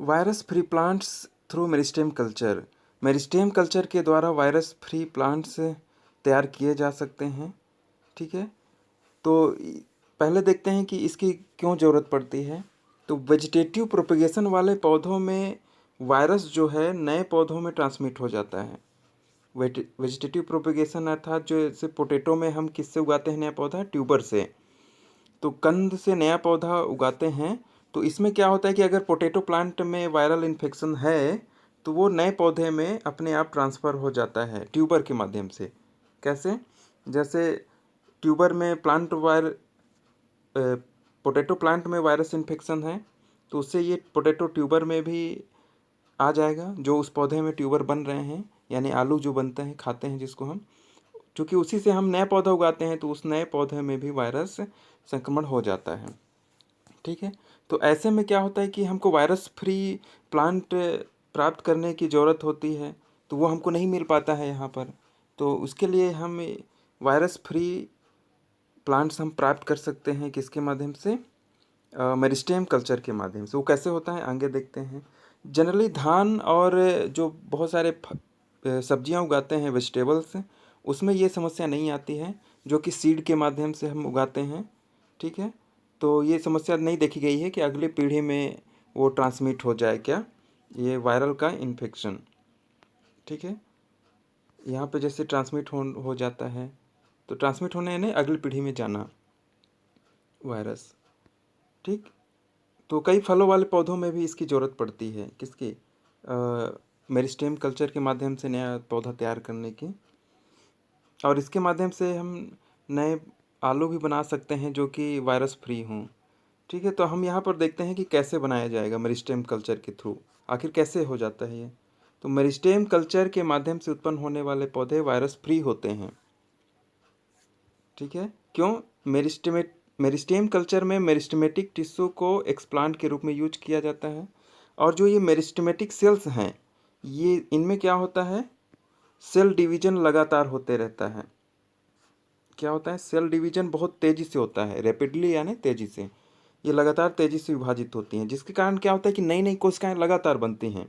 Virus free plants through meristem culture. Meristem culture के द्वारा virus free plants तैयार किए जा सकते हैं। ठीक है, तो पहले देखते हैं कि इसकी क्यों ज़रूरत पड़ती है। तो वेजिटेटिव प्रोपेगेशन वाले पौधों में वायरस जो है नए पौधों में ट्रांसमिट हो जाता है। वेजिटेटिव प्रोपेगेशन अर्थात जो जैसे पोटैटो में हम किससे उगाते हैं नया पौधा, ट्यूबर से। तो कंद से नया पौधा उगाते हैं, तो इसमें क्या होता है कि अगर पोटैटो प्लांट में वायरल इन्फेक्शन है तो वो नए पौधे में अपने आप ट्रांसफ़र हो जाता है ट्यूबर के माध्यम से। कैसे? जैसे ट्यूबर में पोटैटो प्लांट में वायरस इन्फेक्शन है, तो उससे ये पोटैटो ट्यूबर में भी आ जाएगा, जो उस पौधे में ट्यूबर बन रहे हैं, यानी आलू जो बनते हैं खाते हैं जिसको हम, क्योंकि उसी से हम नया पौधा उगाते हैं तो उस नए पौधे में भी वायरस संक्रमण हो जाता है। ठीक है, तो ऐसे में क्या होता है कि हमको वायरस फ्री प्लांट प्राप्त करने की ज़रूरत होती है, तो वो हमको नहीं मिल पाता है यहाँ पर। तो उसके लिए हम वायरस फ्री प्लांट्स हम प्राप्त कर सकते हैं किसके माध्यम से, मेरिस्टेम कल्चर के माध्यम से। वो कैसे होता है आगे देखते हैं। जनरली धान और जो बहुत सारे सब्जियां उगाते हैं वेजिटेबल्स, उसमें ये समस्या नहीं आती है, जो कि सीड के माध्यम से हम उगाते हैं। ठीक है, तो ये समस्या नहीं देखी गई है कि अगली पीढ़ी में वो ट्रांसमिट हो जाए क्या, ये वायरल का इन्फेक्शन। ठीक है, यहाँ पे जैसे ट्रांसमिट हो जाता है, तो ट्रांसमिट होने यानी अगली पीढ़ी में जाना वायरस। ठीक, तो कई फलों वाले पौधों में भी इसकी ज़रूरत पड़ती है, किसकी, मेरिस्टेम कल्चर के माध्यम से नया पौधा तैयार करने की। और इसके माध्यम से हम नए आलू भी बना सकते हैं जो कि वायरस फ्री हों। ठीक है, तो हम यहाँ पर देखते हैं कि कैसे बनाया जाएगा मेरिस्टेम कल्चर के थ्रू, आखिर कैसे हो जाता है ये। तो मेरिस्टेम कल्चर के माध्यम से उत्पन्न होने वाले पौधे वायरस फ्री होते हैं। ठीक है, क्यों? मेरिस्टेम कल्चर में मेरिस्टेमेटिक टिश्यू को एक्सप्लांट के रूप में यूज किया जाता है। और जो ये मेरिस्टेमेटिक सेल्स हैं, ये इनमें क्या होता है, सेल डिवीजन लगातार होते रहता है। क्या होता है, सेल डिवीजन बहुत तेज़ी से होता है, रैपिडली यानी तेज़ी से। ये लगातार तेज़ी से विभाजित होती हैं, जिसके कारण क्या होता है कि नई नई कोशिकाएं लगातार बनती हैं।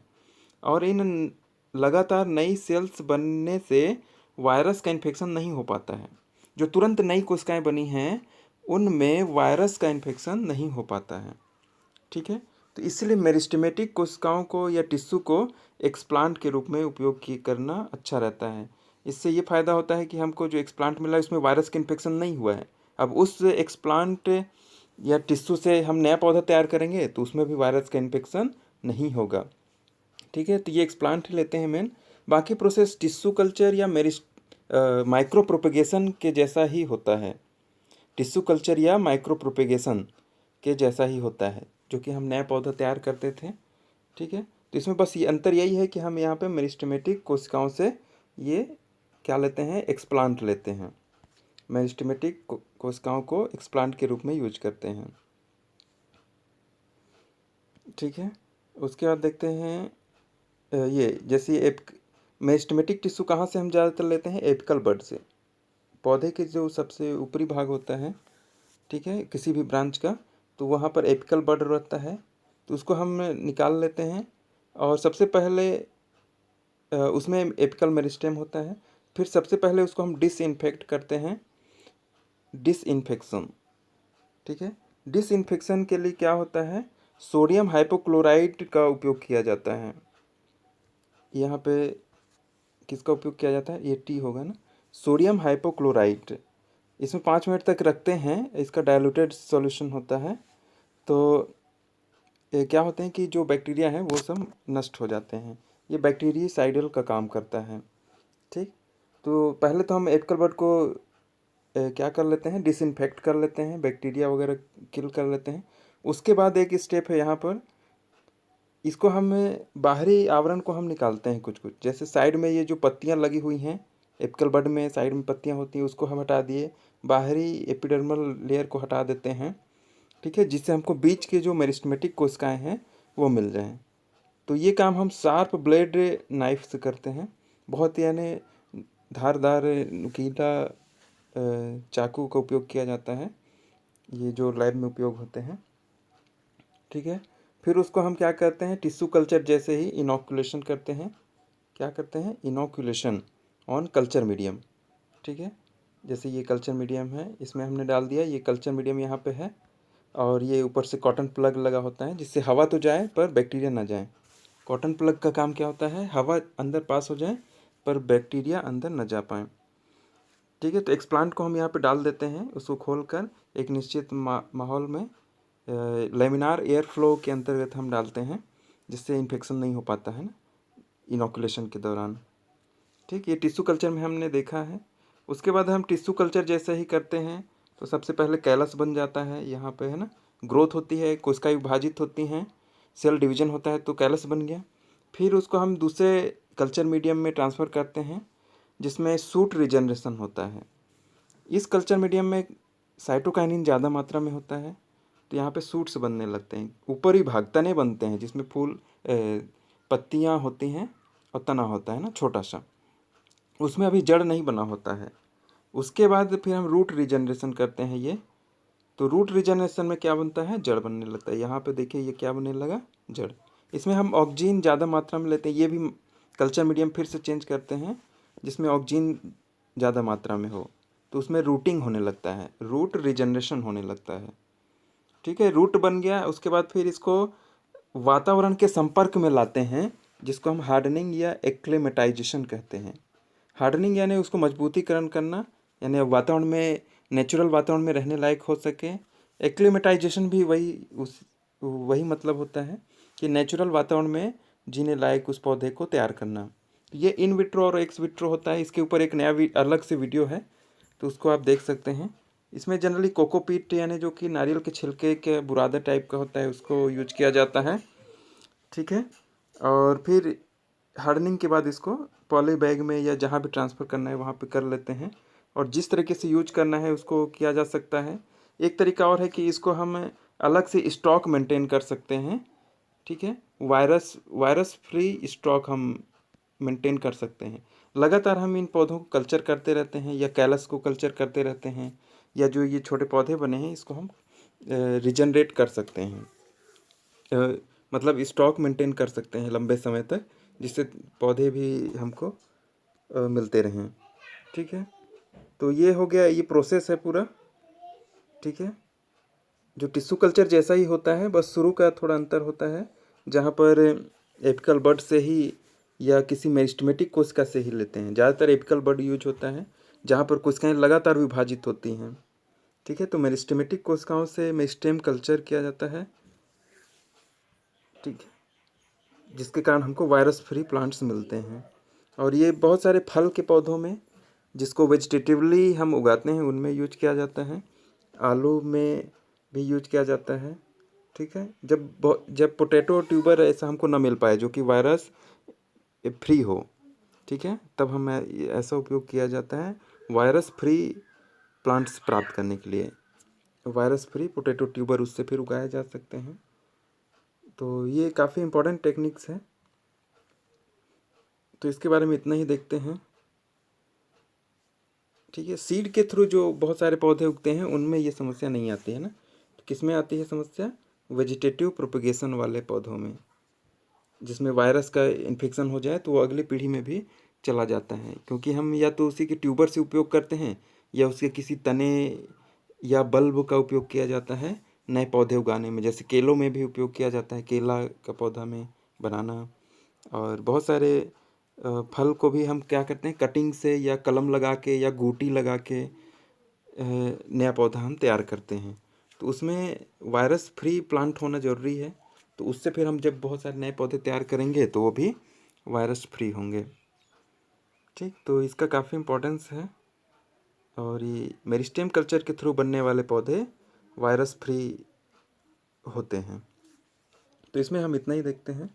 और इन लगातार नई सेल्स बनने से वायरस का इन्फेक्शन नहीं हो पाता है। जो तुरंत नई कोशिकाएं बनी हैं उनमें वायरस का इन्फेक्शन नहीं हो पाता है। ठीक है, तो इसलिए मेरिस्टेमेटिक कोशिकाओं को या टिश्यू को एक्सप्लांट के रूप में उपयोग करना अच्छा रहता है। इससे ये फ़ायदा होता है कि हमको जो एक्सप्लांट मिला है उसमें वायरस का इन्फेक्शन नहीं हुआ है। अब उस एक्सप्लांट या टिश्यू से हम नया पौधा तैयार करेंगे तो उसमें भी वायरस का इन्फेक्शन नहीं होगा। ठीक है, तो ये एक्सप्लांट लेते हैं मेन। बाकी प्रोसेस टिश्यू कल्चर या माइक्रो प्रोपेगेशन के जैसा ही होता है। टिश्यू कल्चर या माइक्रो प्रोपेगेशन के जैसा ही होता है, जो कि हम नया पौधा तैयार करते थे। ठीक है, तो इसमें बस ये अंतर यही है कि हम यहाँ पे मेरिस्टेमेटिक कोशिकाओं से ये क्या लेते हैं, एक्सप्लांट लेते हैं। मेरिस्टेमेटिक कोशिकाओं को एक्सप्लांट के रूप में यूज करते हैं। ठीक है, उसके बाद देखते हैं ये जैसे मेरिस्टेमेटिक टिश्यू कहाँ से हम ज़्यादातर लेते हैं, एपिकल बड से। पौधे के जो सबसे ऊपरी भाग होता है, ठीक है, किसी भी ब्रांच का, तो वहाँ पर एपिकल बड रहता है, तो उसको हम निकाल लेते हैं। और सबसे पहले उसमें एपिकल मेरिस्टेम होता है। फिर सबसे पहले उसको हम डिसइंफेक्ट करते हैं, डिसइंफेक्शन। ठीक है, डिसइंफेक्शन के लिए क्या होता है, सोडियम हाइपोक्लोराइड का उपयोग किया जाता है। यहाँ पे किसका उपयोग किया जाता है, ये टी होगा ना, सोडियम हाइपोक्लोराइड। इसमें 5 मिनट तक रखते हैं, इसका डाइल्यूटेड सॉल्यूशन होता है। तो ये क्या होते हैं कि जो बैक्टीरिया हैं वो सब नष्ट हो जाते हैं। ये बैक्टीरियासाइडल का काम करता है। ठीक, तो पहले तो हम एपिकल बड को क्या कर लेते हैं, डिसइंफेक्ट कर लेते हैं, बैक्टीरिया वगैरह किल कर लेते हैं। उसके बाद एक स्टेप है यहाँ पर, इसको हम बाहरी आवरण को हम निकालते हैं कुछ कुछ। जैसे साइड में ये जो पत्तियाँ लगी हुई हैं, एपिकल बड में साइड में पत्तियाँ होती हैं, उसको हम हटा दिए, बाहरी एपिडर्मल लेयर को हटा देते हैं। ठीक है, जिससे हमको बीच के जो मेरिस्टेमेटिक कोशिकाएँ हैं वो मिल जाएँ। तो ये काम हम शार्प ब्लेड नाइफ से करते हैं, बहुत यानी धारदार नुकीला चाकू का उपयोग किया जाता है, ये जो लैब में उपयोग होते हैं। ठीक है, फिर उसको हम क्या करते हैं, टिश्यू कल्चर जैसे ही इनोकुलेशन करते हैं। क्या करते हैं, इनोकुलेशन ऑन कल्चर मीडियम। ठीक है, जैसे ये कल्चर मीडियम है, इसमें हमने डाल दिया, ये कल्चर मीडियम यहाँ पे है, और ये ऊपर से कॉटन प्लग लगा होता है जिससे हवा तो जाए पर बैक्टीरिया ना जाए। कॉटन प्लग का काम क्या होता है, हवा अंदर पास हो जाए पर बैक्टीरिया अंदर न जा पाए। ठीक है, तो एक्सप्लांट को हम यहाँ पे डाल देते हैं, उसको खोलकर एक निश्चित माहौल में लेमिनार एयर फ्लो के अंतर्गत हम डालते हैं, जिससे इन्फेक्शन नहीं हो पाता है ना इनोकुलेशन के दौरान। ठीक, ये टिश्यू कल्चर में हमने देखा है। उसके बाद हम टिश्यू कल्चर जैसे ही करते हैं तो सबसे पहले कैलस बन जाता है, यहाँ पे है ना, ग्रोथ होती है, कोशिकाएं विभाजित होती हैं, सेल डिवीजन होता है तो कैलस बन गया। फिर उसको हम दूसरे कल्चर मीडियम में ट्रांसफ़र करते हैं जिसमें सूट रिजनरेशन होता है। इस कल्चर मीडियम में साइटोकाइनिन ज़्यादा मात्रा में होता है, तो यहाँ पे सूट्स बनने लगते हैं, ऊपरी भाग तने बनते हैं जिसमें फूल पत्तियाँ होती हैं और तना होता है ना छोटा सा, उसमें अभी जड़ नहीं बना होता है। उसके बाद फिर हम रूट रिजनरेशन करते हैं ये, तो रूट रिजनरेशन में क्या बनता है, जड़ बनने लगता है। यहाँ पे देखिए ये क्या बनने लगा, जड़। इसमें हम ऑक्सीजन ज़्यादा मात्रा में लेते हैं, ये भी कल्चर मीडियम फिर से चेंज करते हैं जिसमें ऑक्सीजन ज़्यादा मात्रा में हो, तो उसमें रूटिंग होने लगता है, रूट रिजनरेशन होने लगता है। ठीक है, रूट बन गया, उसके बाद फिर इसको वातावरण के संपर्क में लाते हैं जिसको हम हार्डनिंग या एक्लेमेटाइजेशन कहते हैं। हार्डनिंग यानी उसको मजबूतीकरण करना, यानी वातावरण में, नेचुरल वातावरण में रहने लायक हो सके। एक्लेमेटाइजेशन भी वही मतलब होता है कि नेचुरल वातावरण में जीने लायक उस पौधे को तैयार करना। ये इन विट्रो और एक्स विट्रो होता है, इसके ऊपर एक नया अलग से वीडियो है तो उसको आप देख सकते हैं। इसमें जनरली कोकोपीट यानी जो कि नारियल के छिलके के बुरादा टाइप का होता है उसको यूज किया जाता है। ठीक है, और फिर हार्डनिंग के बाद इसको पॉली बैग में या जहाँ भी ट्रांसफ़र करना है वहाँ पे कर लेते हैं, और जिस तरीके से यूज करना है उसको किया जा सकता है। एक तरीका और है कि इसको हम अलग से स्टॉक मेंटेन कर सकते हैं। ठीक है, वायरस फ्री स्टॉक हम मेंटेन कर सकते हैं। लगातार हम इन पौधों को कल्चर करते रहते हैं या कैलस को कल्चर करते रहते हैं, या जो ये छोटे पौधे बने हैं इसको हम रिजनरेट कर सकते हैं, मतलब स्टॉक मेंटेन कर सकते हैं लंबे समय तक, जिससे पौधे भी हमको मिलते रहें। ठीक है, तो ये हो गया, ये प्रोसेस है पूरा। ठीक है, जो टिश्यू कल्चर जैसा ही होता है, बस शुरू का थोड़ा अंतर होता है, जहाँ पर एपिकल बड से ही या किसी मेरिस्टेमेटिक कोशिका से ही लेते हैं। ज़्यादातर एपिकल बड यूज होता है जहाँ पर कोशिकाएं लगातार विभाजित होती हैं। ठीक है, तो मेरिस्टेमेटिक कोशिकाओं से मेरिस्टेम कल्चर किया जाता है। ठीक है, जिसके कारण हमको वायरस फ्री प्लांट्स मिलते हैं। और ये बहुत सारे फल के पौधों में, जिसको वेजिटेटिवली हम उगाते हैं, उनमें यूज किया जाता है, आलू में भी यूज किया जाता है। ठीक है, जब पोटैटो ट्यूबर ऐसा हमको ना मिल पाए जो कि वायरस फ्री हो, ठीक है, तब हम ऐसा उपयोग किया जाता है वायरस फ्री प्लांट्स प्राप्त करने के लिए। वायरस फ्री पोटैटो ट्यूबर उससे फिर उगाए जा सकते हैं। तो ये काफ़ी इम्पोर्टेंट टेक्निक्स हैं, तो इसके बारे में इतना ही देखते हैं। ठीक है, सीड के थ्रू जो बहुत सारे पौधे उगते हैं उनमें ये समस्या नहीं आती है ना, तो किस में आती है समस्या, वेजिटेटिव प्रोपगेशन वाले पौधों में, जिसमें वायरस का इन्फेक्शन हो जाए तो वो अगली पीढ़ी में भी चला जाता है, क्योंकि हम या तो उसी के ट्यूबर से उपयोग करते हैं या उसके किसी तने या बल्ब का उपयोग किया जाता है नए पौधे उगाने में। जैसे केलों में भी उपयोग किया जाता है, केला का पौधा में, बनाना, और बहुत सारे फल को भी हम क्या करते हैं, कटिंग से या कलम लगा के या गूटी लगा के नया पौधा हम तैयार करते हैं। तो उसमें वायरस फ्री प्लांट होना ज़रूरी है, तो उससे फिर हम जब बहुत सारे नए पौधे तैयार करेंगे तो वो भी वायरस फ्री होंगे। ठीक, तो इसका काफ़ी इम्पोर्टेंस है, और ये मेरिस्टेम कल्चर के थ्रू बनने वाले पौधे वायरस फ्री होते हैं। तो इसमें हम इतना ही देखते हैं।